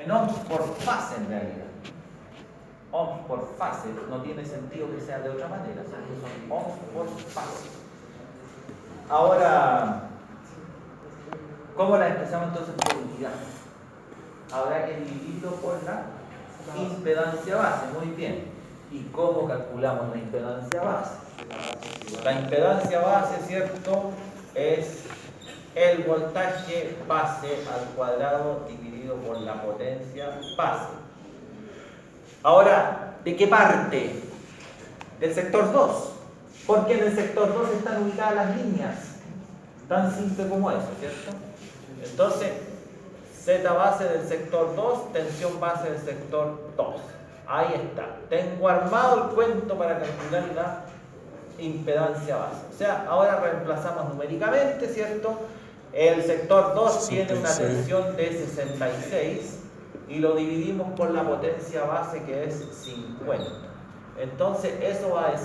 En ohms por fase en realidad. Ohms por fase no tiene sentido que sea de otra manera, ¿cierto? Son ohms por fase. Ahora, ¿cómo la expresamos entonces por unidad? Habrá que dividirlo por la impedancia base, muy bien. ¿Y cómo calculamos la impedancia base? La impedancia base, ¿cierto?, es el voltaje base al cuadrado dividido por la potencia base. Ahora, ¿de qué parte? Del sector 2. Porque en el sector 2 están ubicadas las líneas. Tan simple como eso, ¿cierto? Entonces, Z base del sector 2, tensión base del sector 2. Ahí está. Tengo armado el cuento para calcular la impedancia base. O sea, ahora reemplazamos numéricamente, ¿cierto? El sector 2 tiene una tensión de 66 y lo dividimos por la potencia base, que es 50. Entonces, eso va a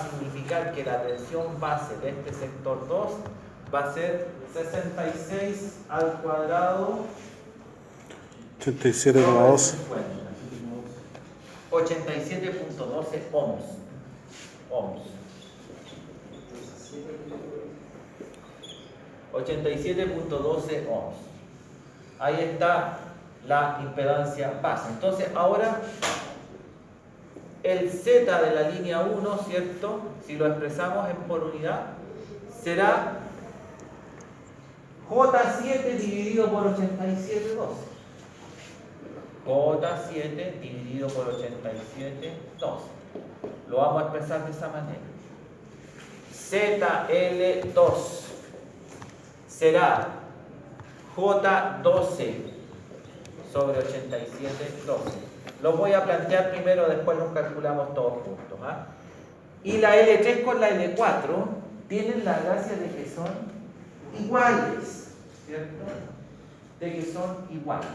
significar que la tensión base de este sector 2 va a ser 66 al cuadrado 87,12. 87.12 ohms. 87.12 ohms. Ahí está la impedancia base. Entonces, ahora el Z de la línea 1, ¿cierto? Si lo expresamos en por unidad, será J7 dividido por 87.12. J7 dividido por 87.12. Lo vamos a expresar de esa manera. ZL2 será J12 sobre 87.12. Lo voy a plantear primero, después los calculamos todos juntos, ¿ah? Y la L3 con la L4 tienen la gracia de que son iguales, ¿cierto? De que son iguales.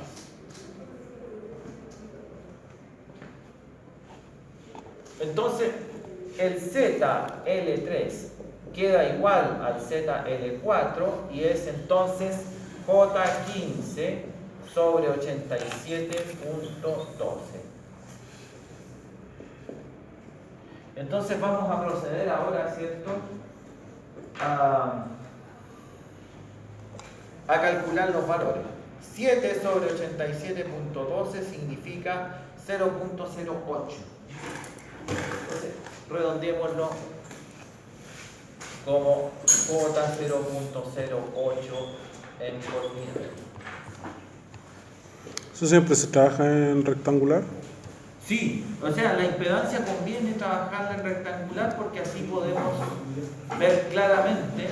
Entonces, el ZL3 queda igual al ZL4 y es entonces J15 sobre 87.12. Entonces vamos a proceder ahora, ¿cierto?, a calcular los valores. 7 sobre 87.12 significa 0.08. Entonces, redondeémoslo como J 0.08 en por unidad. ¿Eso siempre se trabaja en rectangular? Sí, o sea, la impedancia conviene trabajarla en rectangular porque así podemos ver claramente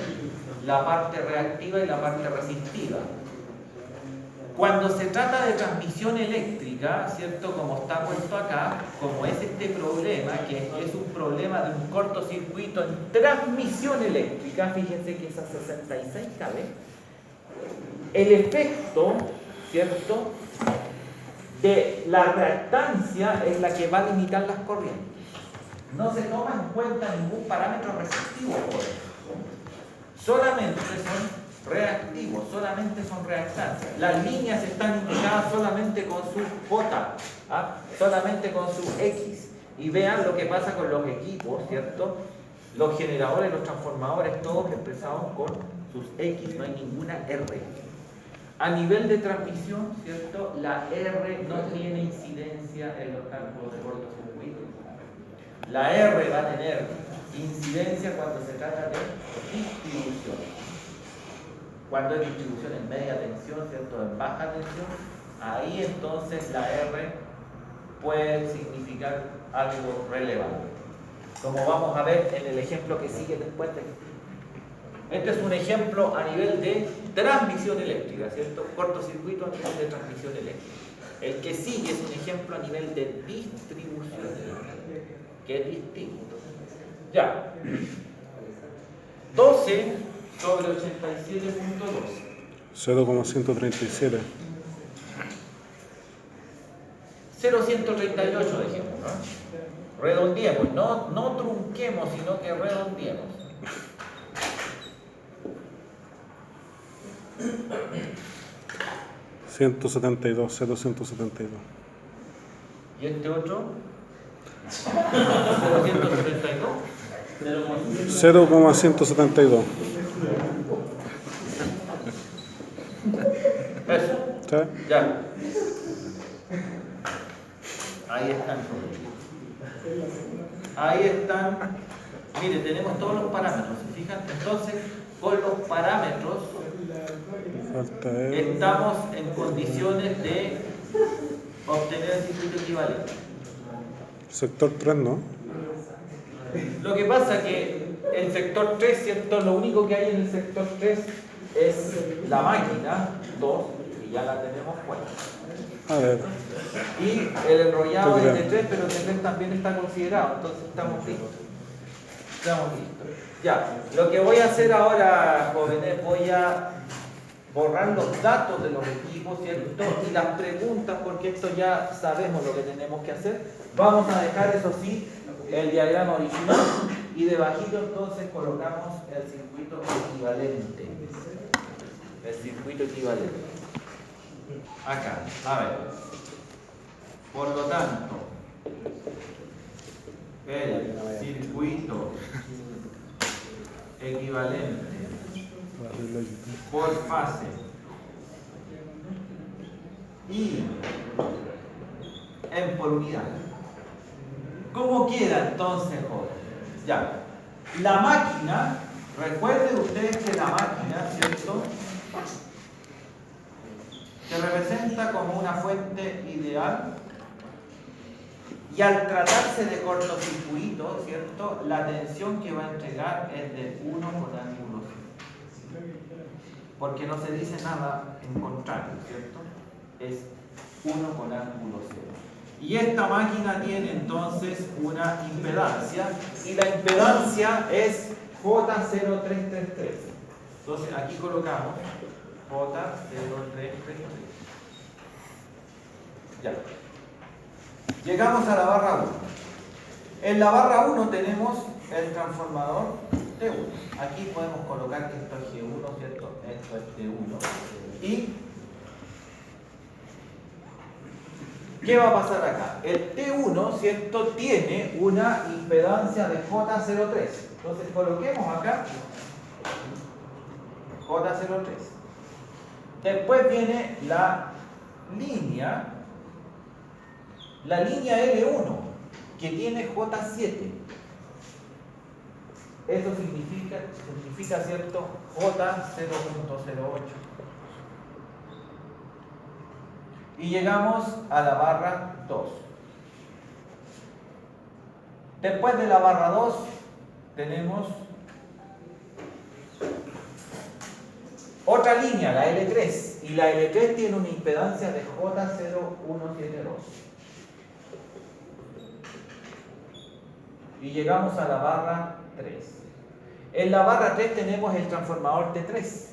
la parte reactiva y la parte resistiva. Cuando se trata de transmisión eléctrica, ¿cierto?, como está puesto acá, como es este problema, que es un problema de un cortocircuito en transmisión eléctrica, fíjense que es a 66 kV, el efecto, ¿cierto?, de la reactancia es la que va a limitar las corrientes. No se toma en cuenta ningún parámetro resistivo por eso. Solamente son reactivos, solamente son reactancias. Las líneas están indicadas solamente con su J, ¿ah?, solamente con su X. Y vean lo que pasa con los equipos, ¿cierto? Los generadores, los transformadores, todos expresados con sus X, no hay ninguna R. A nivel de transmisión, ¿cierto?, la R no tiene incidencia en los cálculos de cortocircuito. La R va a tener incidencia cuando se trata de distribución. Cuando es distribución en media tensión, ¿cierto?, en baja tensión, ahí entonces la R puede significar algo relevante. Como vamos a ver en el ejemplo que sigue después de este. Este es un ejemplo a nivel de transmisión eléctrica, ¿cierto? Cortocircuito a nivel de transmisión eléctrica. El que sigue es un ejemplo a nivel de distribución eléctrica, que es distinto. Ya. 12 sobre 87.12. 0,137. 0,138 dejemos, ¿no? Redondeemos, no trunquemos, sino que redondeemos. 172, 0,172. ¿Y este otro? 0,172. 0,172. Eso. ¿Sí? Ya. Ahí están. Ahí están. Mire, tenemos todos los parámetros. ¿Se fijan? Entonces, con los parámetros Falta el estamos en condiciones de obtener el circuito equivalente. sector 3, ¿no? Lo que pasa es que el sector 3, ¿cierto? Lo único que hay en el sector 3 es la máquina 2, y ya la tenemos fuera. A ver, Y el enrollado es Estoy de 3, pero el de 3 también está considerado, entonces estamos listos. Estamos listos. Ya, lo que voy a hacer ahora, jóvenes, voy a borrar los datos de los equipos, ¿cierto? Y las preguntas, porque esto ya sabemos lo que tenemos que hacer. Vamos a dejar, eso sí, el diagrama original y debajito entonces colocamos el circuito equivalente. El circuito equivalente. Acá, a ver. Por lo tanto, el circuito equivalente por fase y en por unidad. ¿Cómo queda entonces, jóvenes? Ya. La máquina, recuerden ustedes que la máquina, ¿cierto?, se representa como una fuente ideal y al tratarse de cortocircuito, ¿cierto?, la tensión que va a entregar es de 1 por ángulo 0. Porque no se dice nada en contrario, ¿cierto? Es 1 con ángulo 0. Y esta máquina tiene entonces una impedancia, y la impedancia es J0333. Entonces aquí colocamos J0333. Ya. Llegamos a la barra 1. En la barra 1 tenemos el transformador T1. Aquí podemos colocar que esto es G1, ¿cierto? Esto es T1. ¿Y qué va a pasar acá? El T1, ¿cierto?, tiene una impedancia de J03. Entonces coloquemos acá J03. Después viene la línea L1, que tiene J7. Eso significa, ¿cierto?, J0.08. Y llegamos a la barra 2. Después de la barra 2 tenemos otra línea, la L3, y la L3 tiene una impedancia de J0172. Y llegamos a la barra 3. En la barra 3 tenemos el transformador T3,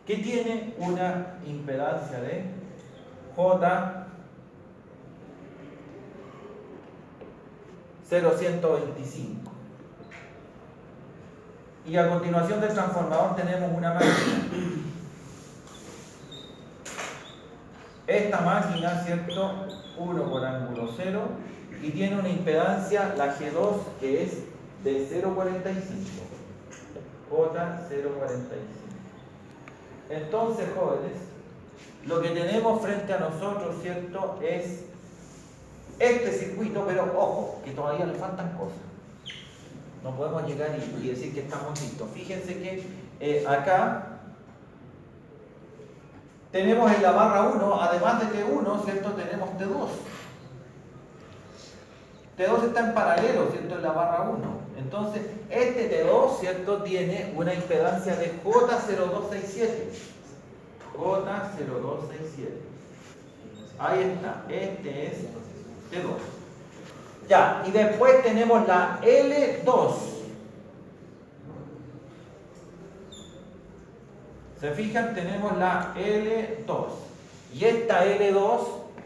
que tiene una impedancia de J0125. Y a continuación del transformador tenemos una máquina. Esta máquina, ¿cierto?, 1 por ángulo 0, y tiene una impedancia, la G2, que es de 0.45. J0.45. Entonces, jóvenes, lo que tenemos frente a nosotros, ¿cierto?, es este circuito, pero ojo, que todavía le faltan cosas. No podemos llegar y decir que estamos listos. Fíjense que acá tenemos en la barra 1, además de T1, ¿cierto?, tenemos T2. T2 está en paralelo, ¿cierto?, en la barra 1. Entonces, este T2, ¿cierto?, tiene una impedancia de J0267. J0267. Ahí está, este es T2. Ya, y después tenemos la L2. ¿Se fijan? Tenemos la L2. Y esta L2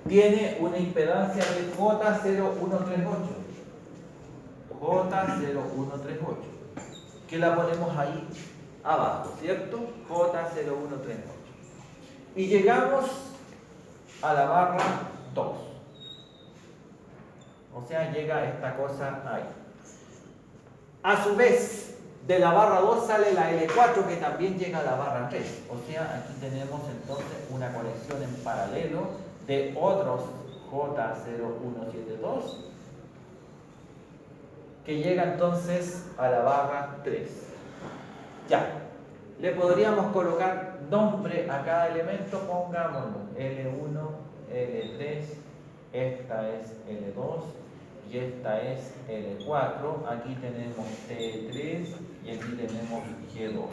tiene una impedancia de J0138. J0138. Que la ponemos ahí abajo, ¿cierto? J0138. Y llegamos a la barra 2. O sea, llega esta cosa ahí. A su vez, de la barra 2 sale la L4 que también llega a la barra 3. O sea, aquí tenemos entonces una conexión en paralelo de otros J0172 que llega entonces a la barra 3. Ya, le podríamos colocar nombre a cada elemento, pongámoslo L1, L3, esta es L2 y esta es L4, aquí tenemos T3 y aquí tenemos G2.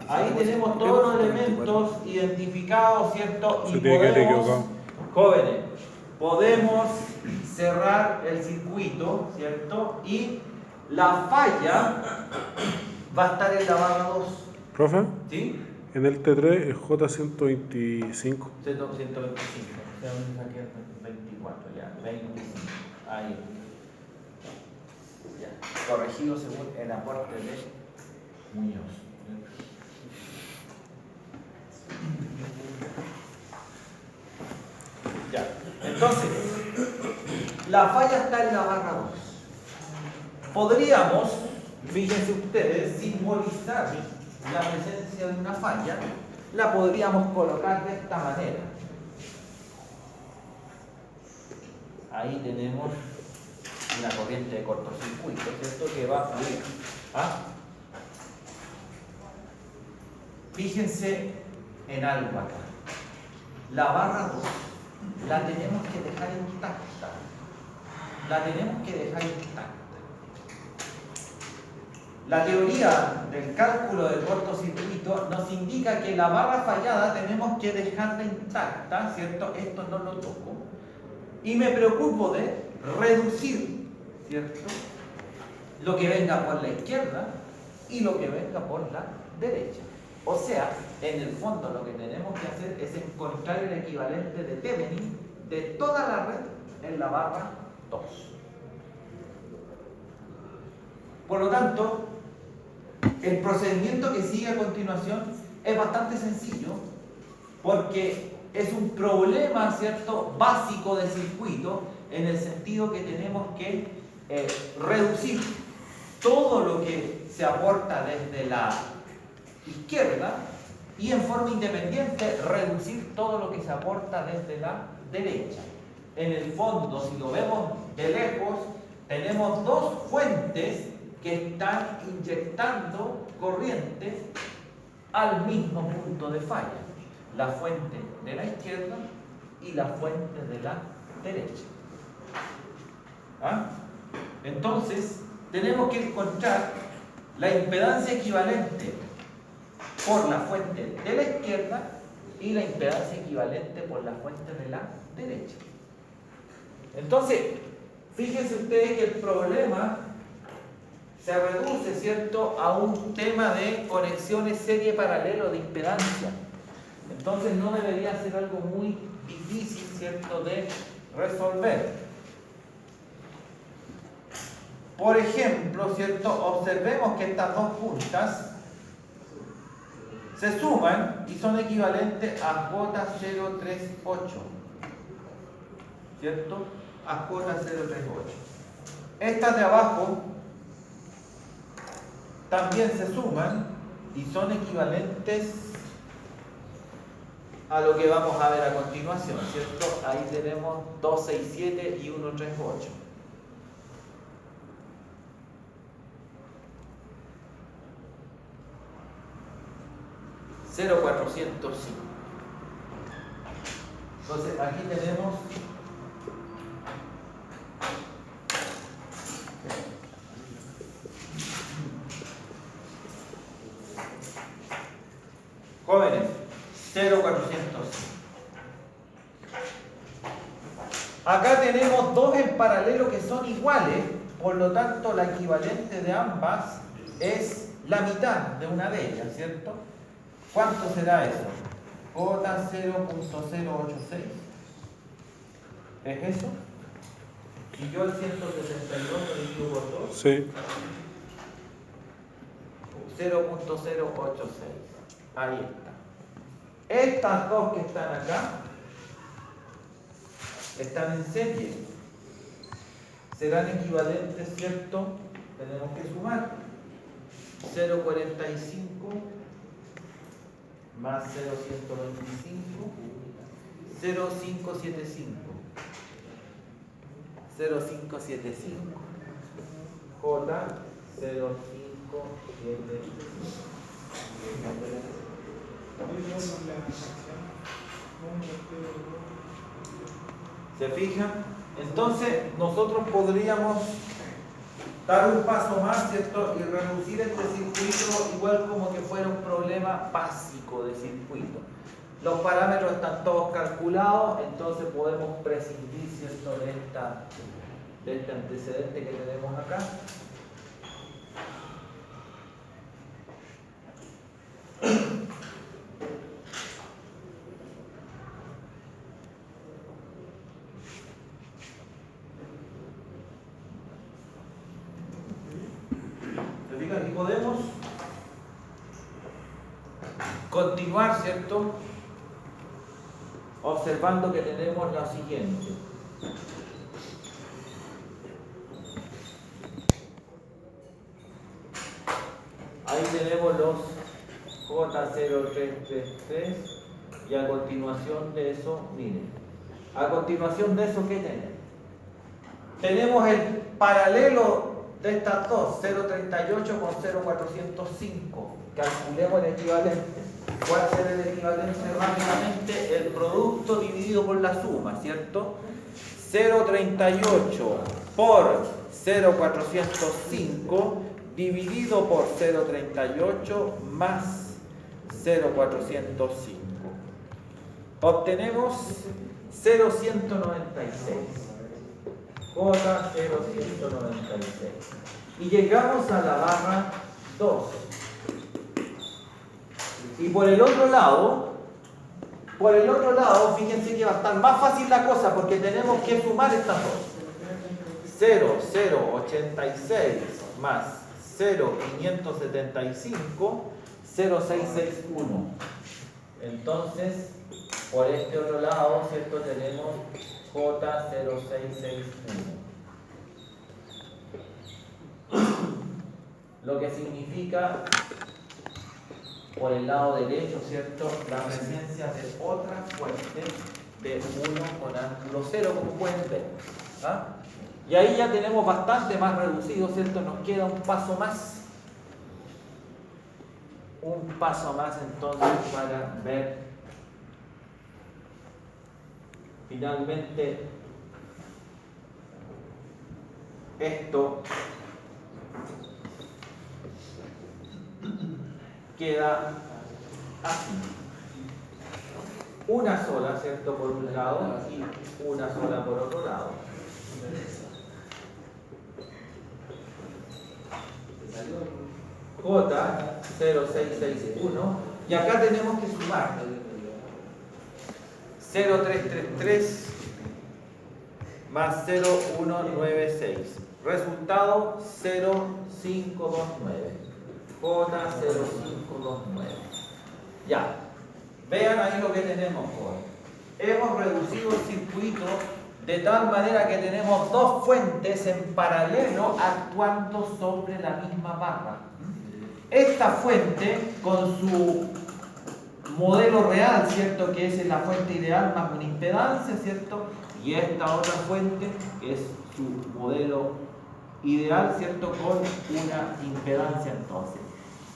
Ahí tenemos todos los elementos identificados, ¿cierto? Y Se tiene que haber podemos, equivocado. jóvenes, podemos cerrar el circuito, ¿cierto? Y la falla va a estar en la barra 2. Profe, ¿Sí? en el T3 es J125. 125. O sea, ¿dónde saqué el 24? Ya, 25. Ahí. Ya. Corregido según el aporte de Muñoz. Ya. Entonces, la falla está en la barra 2. Podríamos, fíjense ustedes, simbolizar la presencia de una falla, la podríamos colocar de esta manera. Ahí tenemos una corriente de cortocircuito, ¿cierto? Que va a fluir. Fíjense en algo acá. La barra 2 la tenemos que dejar intacta. La tenemos que dejar intacta. La teoría del cálculo del cortocircuito nos indica que la barra fallada tenemos que dejarla intacta, ¿cierto? Esto no lo toco. Y me preocupo de reducir, ¿cierto? Lo que venga por la izquierda y lo que venga por la derecha. O sea, en el fondo lo que tenemos que hacer es encontrar el equivalente de Thevenin de toda la red en la barra 2. Por lo tanto, el procedimiento que sigue a continuación es bastante sencillo porque es un problema, ¿cierto?, básico de circuito, en el sentido que tenemos que reducir todo lo que se aporta desde la izquierda y en forma independiente reducir todo lo que se aporta desde la derecha. En el fondo, si lo vemos de lejos, tenemos dos fuentes que están inyectando corriente al mismo punto de falla. La fuente de la izquierda y la fuente de la derecha. Entonces, tenemos que encontrar la impedancia equivalente por la fuente de la izquierda y la impedancia equivalente por la fuente de la derecha. Entonces, fíjense ustedes que el problema se reduce, ¿cierto?, a un tema de conexiones serie paralelo de impedancia. Entonces no debería ser algo muy difícil, ¿cierto?, de resolver. Por ejemplo, ¿cierto?, observemos que estas dos puntas se suman y son equivalentes a J038, ¿cierto?, a J038. Estas de abajo también se suman y son equivalentes a lo que vamos a ver a continuación, ¿cierto? Ahí tenemos 267 y 138. (0,405). Entonces aquí tenemos jóvenes, 0,405. Acá tenemos dos en paralelo que son iguales, por lo tanto la equivalente de ambas es la mitad de una de ellas, ¿cierto? ¿Cuánto será eso? J0.086. ¿Es eso? Y yo el 172 lo divido por 2. Sí. 0.086. Ahí está. Estas dos que están acá están en serie, serán equivalentes, ¿cierto? Tenemos que sumar 0,45 más 0,125, 0,575. 0,575. J 0,575. ¿Se fijan? Entonces nosotros podríamos dar un paso más, ¿cierto? Y reducir este circuito igual como que fuera un problema básico de circuito. Los parámetros están todos calculados, entonces podemos prescindir, ¿cierto?, de este antecedente que tenemos acá. ¿Se fijan? Y podemos continuar, ¿cierto?, observando que tenemos lo siguiente. Ahí tenemos los J0333 y a continuación de eso, miren, a continuación de eso, ¿qué tenemos? Tenemos el paralelo de estas dos, 0,38 con 0,405. Calculemos el equivalente. ¿Cuál será el equivalente rápidamente? El producto dividido por la suma, ¿cierto? 0,38 por 0,405 dividido por 0,38 más 0,405. Obtenemos 0,196. J 0,196. Y llegamos a la barra 2. Y por el otro lado, fíjense que va a estar más fácil la cosa porque tenemos que sumar estas dos. 0,086 más 0,575, 0,661. Entonces, por este otro lado, ¿cierto?, tenemos J0661. Lo que significa, por el lado derecho, ¿cierto?, la presencia de otra fuente de 1 con ángulo 0, como pueden ver. ¿Ah? Y ahí ya tenemos bastante más reducido, ¿cierto? Nos queda un paso más. Un paso más entonces para ver finalmente esto queda así. Una sola, ¿cierto?, por un lado y una sola por otro lado. J 0661 y acá tenemos que sumar 0333 más 0196, resultado 0529. J 0529. Ya, vean ahí lo que tenemos hoy. Hemos reducido el circuito de tal manera que tenemos dos fuentes en paralelo actuando sobre la misma barra. Esta fuente, con su modelo real, ¿cierto?, que es la fuente ideal más una impedancia, ¿cierto?, y esta otra fuente es su modelo ideal, ¿cierto?, con una impedancia. Entonces,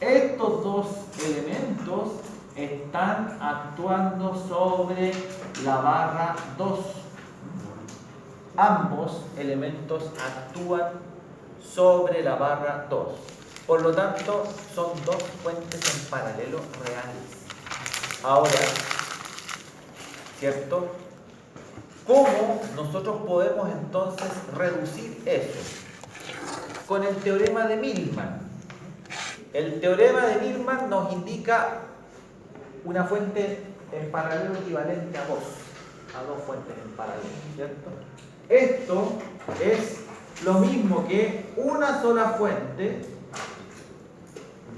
estos dos elementos están actuando sobre la barra 2. Ambos elementos actúan sobre la barra 2. Por lo tanto, son dos fuentes en paralelo reales. Ahora, ¿cierto? ¿Cómo nosotros podemos entonces reducir eso? Con el teorema de Millman. El teorema de Millman nos indica una fuente en paralelo equivalente a dos fuentes en paralelo, ¿cierto? Esto es lo mismo que una sola fuente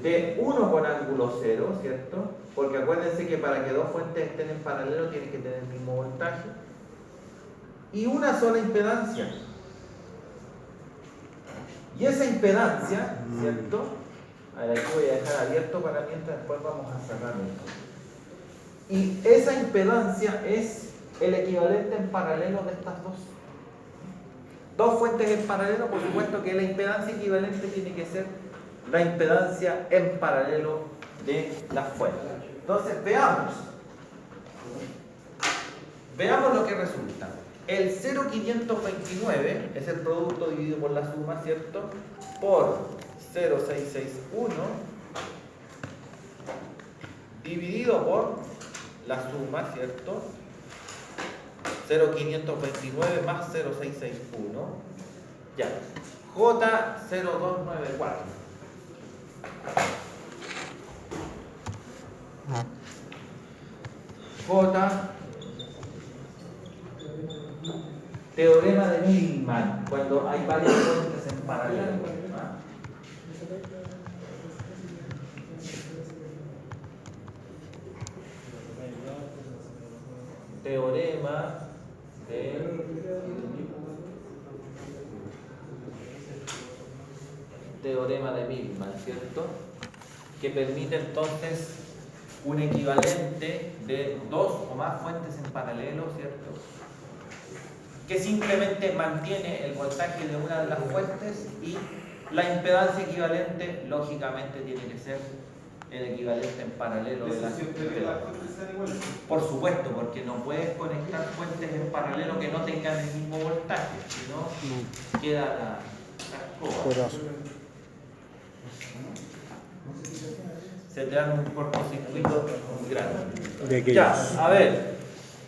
de 1 con ángulo 0, ¿cierto? Porque acuérdense que para que dos fuentes estén en paralelo tienen que tener el mismo voltaje. y una sola impedancia. Y esa impedancia, ¿cierto? A ver, aquí voy a dejar abierto para mientras después vamos a cerrar esto. Y esa impedancia es el equivalente en paralelo de estas dos fuentes en paralelo. Por supuesto que la impedancia equivalente tiene que ser la impedancia en paralelo de las fuentes. Entonces veamos lo que resulta. El 0,529 es el producto dividido por la suma, ¿cierto? Por 0,661 dividido por la suma, ¿cierto? 0,529 más 0,661. Ya. J0294. J, teorema de Millman, cuando hay varias fuentes en paralelo. Teorema de Millman, ¿cierto? Que permite entonces un equivalente de dos o más fuentes en paralelo, ¿cierto? Que simplemente mantiene el voltaje de una de las fuentes y la impedancia equivalente, lógicamente, tiene que ser el equivalente en paralelo de las fuentes. Por supuesto, porque no puedes conectar fuentes en paralelo que no tengan el mismo voltaje, si no queda la escoba. Se te da un cortocircuito muy grande. Ya, a ver,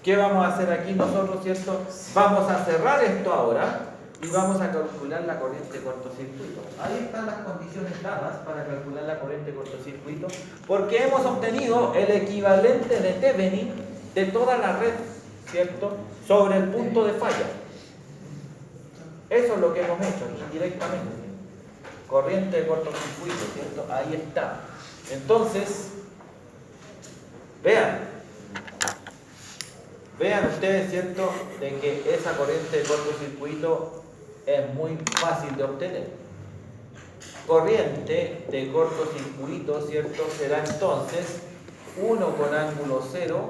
¿qué vamos a hacer aquí nosotros, cierto? Vamos a cerrar esto ahora y vamos a calcular la corriente de cortocircuito. Ahí están las condiciones dadas para calcular la corriente de cortocircuito, porque hemos obtenido el equivalente de Thevenin de toda la red, ¿cierto? Sobre el punto de falla. Eso es lo que hemos hecho indirectamente. Corriente de cortocircuito, ¿cierto? Ahí está. Entonces, vean ustedes, ¿cierto?, de que esa corriente de cortocircuito es muy fácil de obtener. Corriente de cortocircuito, ¿cierto?, será entonces 1 con ángulo 0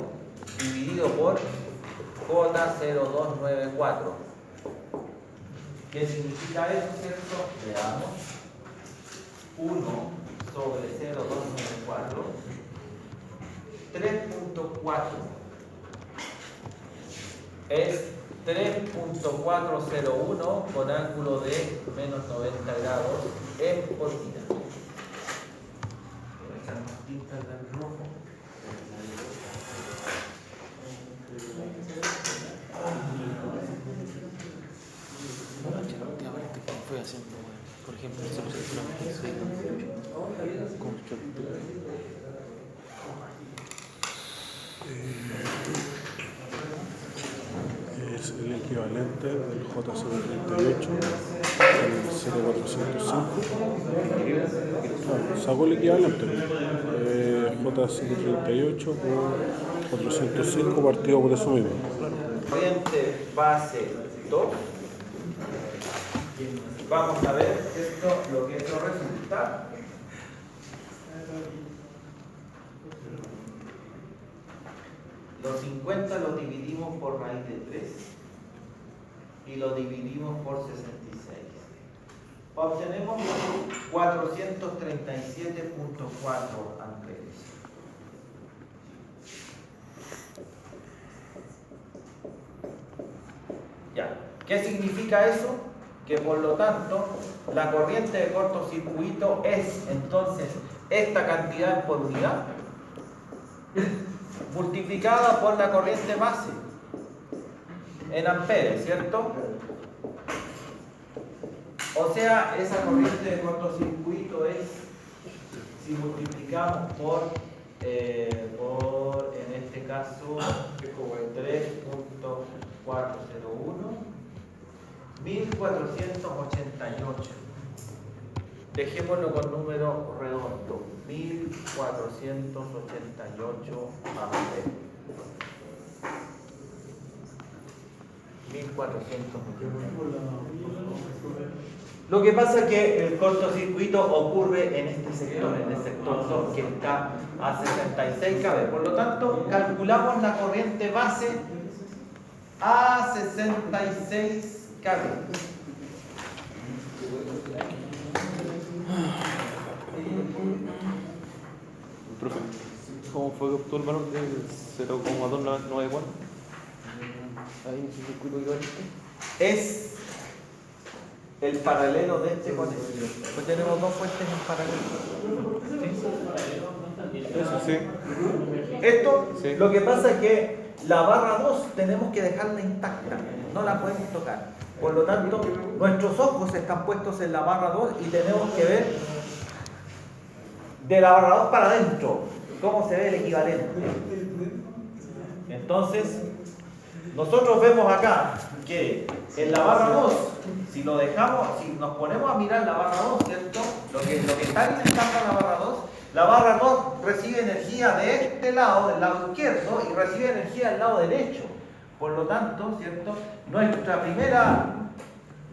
dividido por J0294. ¿Qué significa eso, cierto? Veamos. 1 sobre 0,294, 3.4 es 3.401 con ángulo de menos 90 grados en orquídea. Voy a echar más tinta del rojo. Fue haciendo, por ejemplo, es el equivalente del J038 al 0405. Sacó el equivalente. J038 por 405 partido por eso mismo. Corriente base 2. Vamos a ver lo que esto resulta. Los 50 lo dividimos por raíz de 3 y lo dividimos por 66. Obtenemos 437.4 amperes. Ya, ¿qué significa eso? Que por lo tanto la corriente de cortocircuito es entonces esta cantidad por unidad multiplicada por la corriente base en amperes, ¿cierto? O sea, esa corriente de cortocircuito es, si multiplicamos por en este caso 3.401, 1488. Dejémoslo con número redondo. 1488 amperes. 1400 millones. Lo que pasa es que el cortocircuito ocurre en este sector, en el sector 2, que está a 66 kV. Por lo tanto, calculamos la corriente base a 66 kV. Profe, ¿cómo fue que obtuvo el valor de 0,294? Ahí en ese circuito equivalente. Es el paralelo de este con este. Pues tenemos dos fuentes en paralelo. Eso sí. Esto, Sí. lo que pasa es que la barra 2 tenemos que dejarla intacta, no la podemos tocar. Por lo tanto, nuestros ojos están puestos en la barra 2 y tenemos que ver de la barra 2 para adentro cómo se ve el equivalente. Entonces, nosotros vemos acá que en la barra 2, si lo dejamos, si nos ponemos a mirar la barra 2, ¿cierto? Lo que está intentando la barra 2 recibe energía de este lado, del lado izquierdo, y recibe energía del lado derecho. Por lo tanto, ¿cierto? Nuestra primera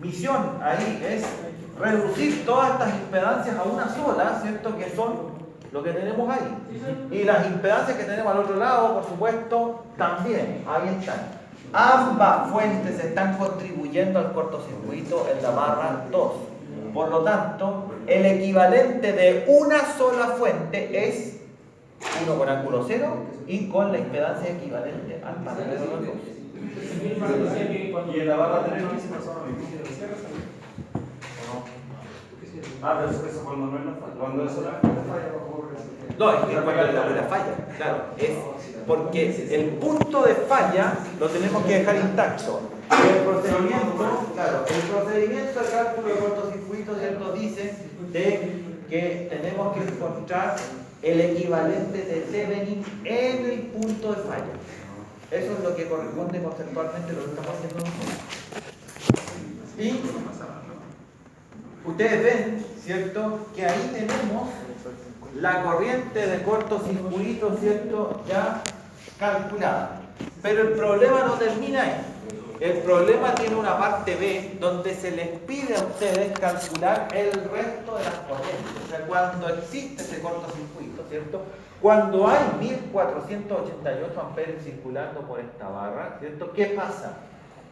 misión ahí es reducir todas estas impedancias a una sola, ¿cierto? Que son lo que tenemos ahí. Y las impedancias que tenemos al otro lado, por supuesto, también, ahí están. Ambas fuentes están contribuyendo al cortocircuito en la barra 2. Por lo tanto, el equivalente de una sola fuente es 1 con ángulo 0 y con la impedancia equivalente al paralelo de los dos. Y en la barra 3 no se pasó lo mismo. Ah, pero eso cuando no es la falla. Cuando es la falla, no, es que cuando es la falla, claro, es porque el punto de falla lo tenemos que dejar intacto. El procedimiento, claro, el procedimiento de cálculo de cortocircuito, ¿cierto? Dice de que tenemos que encontrar el equivalente de Thevenin en el punto de falla. Eso es lo que corresponde conceptualmente lo que estamos haciendo nosotros. Y ustedes ven, ¿cierto?, que ahí tenemos la corriente de cortocircuito, ¿cierto?, ya calculada. Pero el problema no termina ahí. El problema tiene una parte B donde se les pide a ustedes calcular el resto de las corrientes. O sea, cuando existe ese cortocircuito, ¿cierto?, cuando hay 1488 amperes circulando por esta barra, ¿cierto?, ¿qué pasa?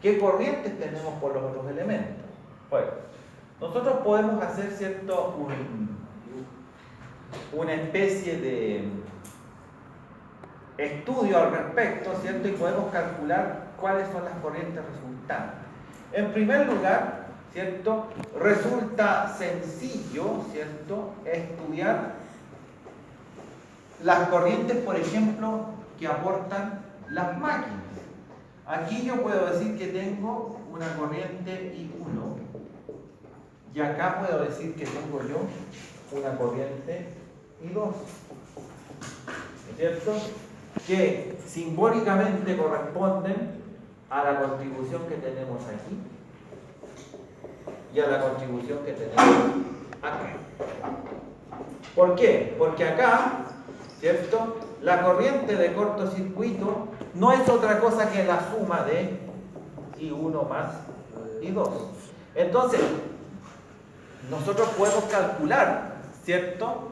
¿Qué corrientes tenemos por los otros elementos? Bueno, nosotros podemos hacer, ¿cierto?, una especie de estudio al respecto, ¿cierto? Y podemos calcular cuáles son las corrientes resultantes. En primer lugar, ¿cierto?, resulta sencillo, ¿cierto?, estudiar las corrientes, por ejemplo, que aportan las máquinas. Aquí yo puedo decir que tengo una corriente I1 y acá puedo decir que tengo yo una corriente I2, ¿es cierto?, que simbólicamente corresponden a la contribución que tenemos aquí y a la contribución que tenemos acá. ¿Por qué? Porque acá, ¿cierto?, la corriente de cortocircuito no es otra cosa que la suma de I1 más I2. Entonces, nosotros podemos calcular, ¿cierto?,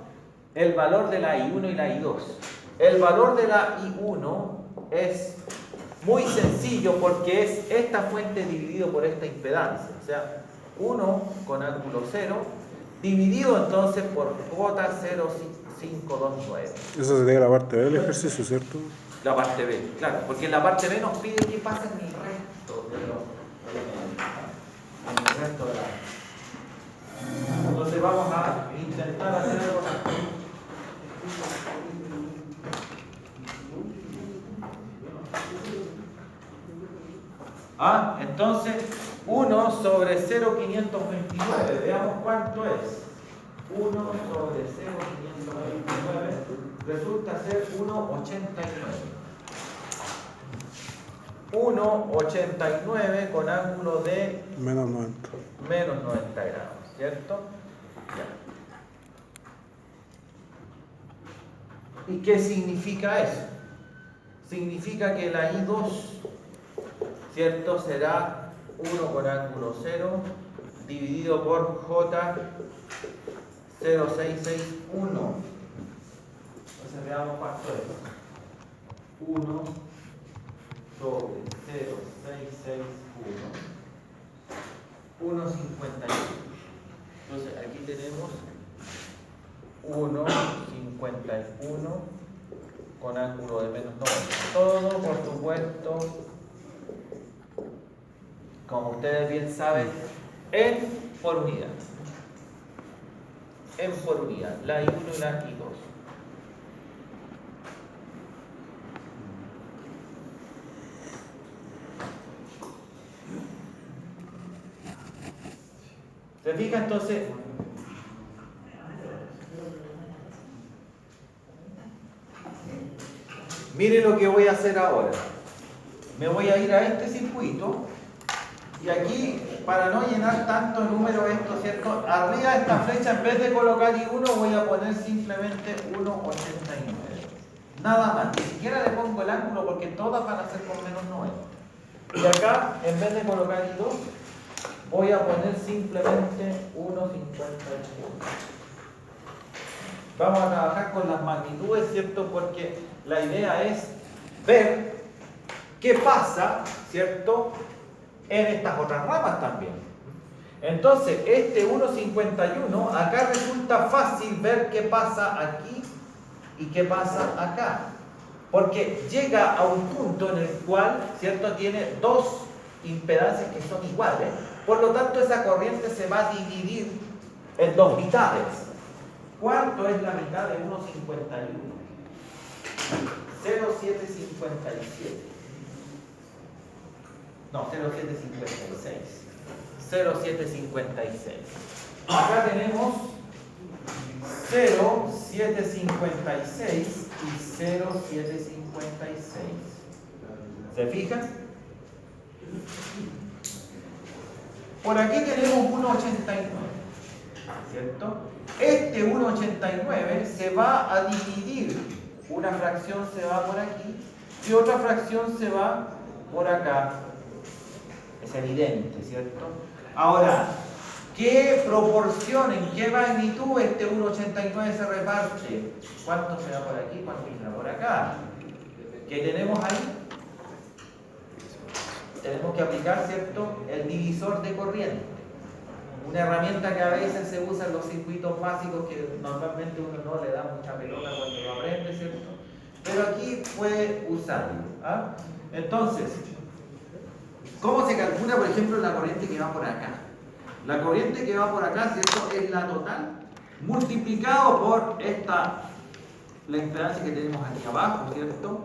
el valor de la I1 y la I2. El valor de la I1 es muy sencillo porque es esta fuente dividido por esta impedancia. O sea, 1 con ángulo 0 dividido entonces por J0529. Esa sería la parte B del ejercicio, ¿cierto? La parte B, claro, porque en la parte B nos pide que pase en el resto de los elementos, en el resto de la... Entonces vamos a intentar hacer algo así. Entonces 1 sobre 0,529, veamos cuánto es. 1 sobre 0,529 resulta ser 1,89. 1,89 con ángulo de Menos 90. menos 90 grados, ¿cierto? Ya. ¿Y qué significa eso? Significa que la I2 ¿cierto? Será 1 con ángulo 0 dividido por J 0,661. Entonces veamos cuánto es. 1 sobre 0,661. 1,51. Entonces aquí tenemos 1,51 con ángulo de menos 90. Todo, por supuesto, como ustedes bien saben, en por unidad. En por unidad, la I1 y la I2. ¿Se fija entonces? Mire lo que voy a hacer ahora. Me voy a ir a este circuito y aquí, para no llenar tanto número esto, ¿cierto? Arriba de esta flecha, en vez de colocar I1, voy a poner simplemente 1,89. Nada más, ni siquiera le pongo el ángulo porque todas van a ser con menos 90. Y acá, en vez de colocar I2, voy a poner simplemente 1,51. Vamos a trabajar con las magnitudes, ¿cierto? Porque la idea es ver qué pasa, ¿cierto?, en estas otras ramas también. Entonces, este 1,51, acá resulta fácil ver qué pasa aquí y qué pasa acá. Porque llega a un punto en el cual, ¿cierto?, tiene dos impedancias que son iguales. Por lo tanto, esa corriente se va a dividir en dos mitades. ¿Cuánto es la mitad de 1,51? 0,757. No, 0,756. 0,756. Acá tenemos 0,756 y 0,756. ¿Se fijan? Por aquí tenemos 1,89, ¿cierto? Este 1,89 se va a dividir. Una fracción se va por aquí y otra fracción se va por acá. Es evidente, ¿cierto? Ahora, ¿qué proporción, en qué magnitud este 1,89 se reparte? ¿Cuánto se va por aquí? ¿Cuánto se va por acá? ¿Qué tenemos ahí? Tenemos que aplicar, ¿cierto?, el divisor de corriente. Una herramienta que a veces se usa en los circuitos básicos que normalmente uno no le da mucha pelota cuando lo aprende, ¿cierto? Pero aquí puede usarlo. ¿Ah? Entonces, ¿cómo se calcula, por ejemplo, la corriente que va por acá? La corriente que va por acá, ¿cierto?, es la total multiplicado por la impedancia que tenemos aquí abajo, ¿cierto?